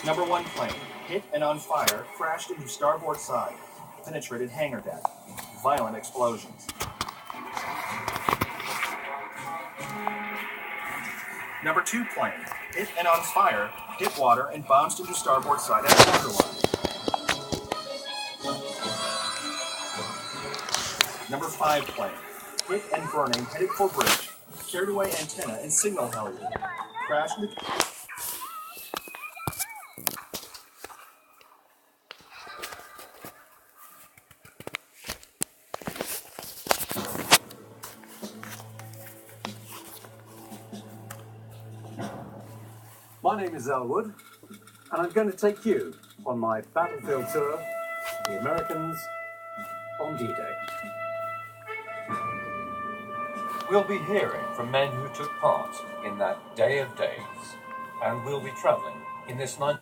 Number 1 plane, hit and on fire, crashed into starboard side, penetrated hangar deck. Violent explosions. Number 2 plane, hit and on fire, hit water and bounced into starboard side at waterline. Number 5 plane, hit and burning, headed for bridge, carried away antenna and signal halyard. Crashed into... My name is Elwood, and I'm going to take you on my battlefield tour, The Americans on D-Day. We'll be hearing from men who took part in that day of days, and we'll be travelling in this night.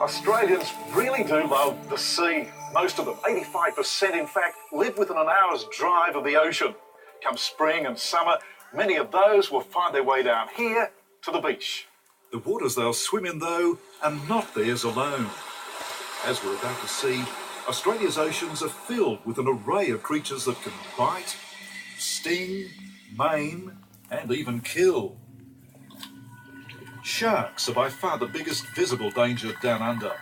Australians really do love the sea. Most of them, 85% in fact, live within an hour's drive of the ocean. Come spring and summer, many of those will find their way down here to the beach. The waters they'll swim in, though, are not theirs alone. As we're about to see, Australia's oceans are filled with an array of creatures that can bite, sting, maim, and even kill. Sharks are by far the biggest visible danger down under.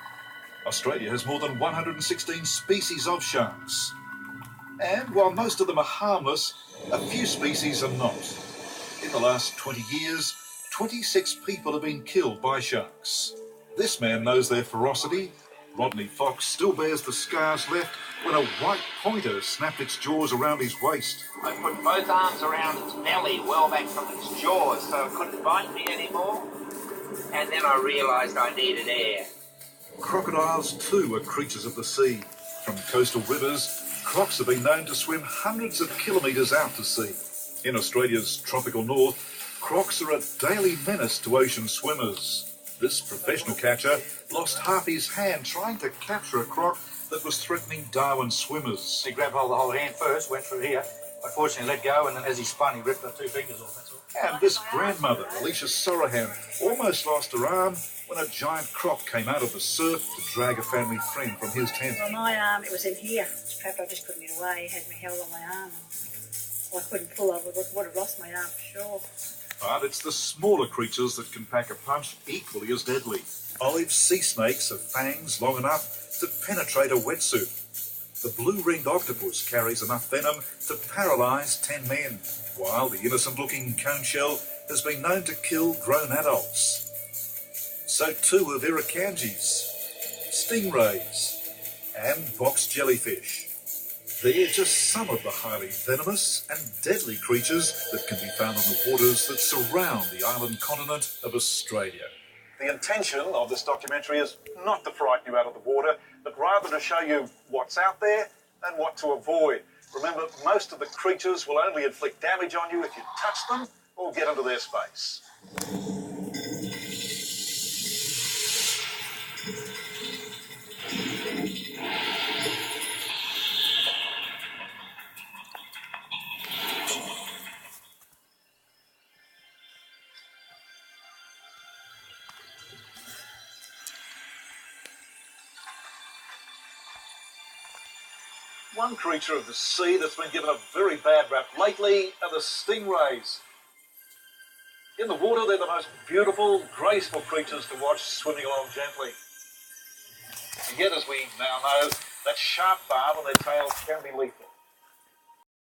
Australia has more than 116 species of sharks. And while most of them are harmless, a few species are not. In the last 20 years, 26 people have been killed by sharks. This man knows their ferocity. Rodney Fox still bears the scars left when a white pointer snapped its jaws around his waist. I put both arms around its belly, well back from its jaws, so it couldn't bite me anymore. And then I realised I needed air. Crocodiles, too, are creatures of the sea. From coastal rivers, crocs have been known to swim hundreds of kilometres out to sea. In Australia's tropical north, crocs are a daily menace to ocean swimmers. This professional catcher lost half his hand trying to capture a croc that was threatening Darwin swimmers. He grabbed hold of the whole hand first, went through here. Unfortunately, let go, and then as he spun, he ripped the 2 fingers off. That's all. And this grandmother, Alicia Sorahan, almost lost her arm when a giant croc came out of the surf to drag a family friend from his tent. Well, my arm, it was in here. Perhaps I just couldn't get away. He had me held on my arm. I couldn't pull. I would have lost my arm for sure. But it's the smaller creatures that can pack a punch equally as deadly. Olive sea snakes have fangs long enough to penetrate a wetsuit. The blue-ringed octopus carries enough venom to paralyse 10 men, while the innocent-looking cone shell has been known to kill grown adults. So too have irukandjis, stingrays, and box jellyfish. They're just some of the highly venomous and deadly creatures that can be found in the waters that surround the island continent of Australia. The intention of this documentary is not to frighten you out of the water, but rather to show you what's out there and what to avoid. Remember, most of the creatures will only inflict damage on you if you touch them or get into their space. One creature of the sea that's been given a very bad rap lately are the stingrays. In the water, they're the most beautiful, graceful creatures to watch swimming along gently. And yet, as we now know, that sharp barb on their tails can be lethal.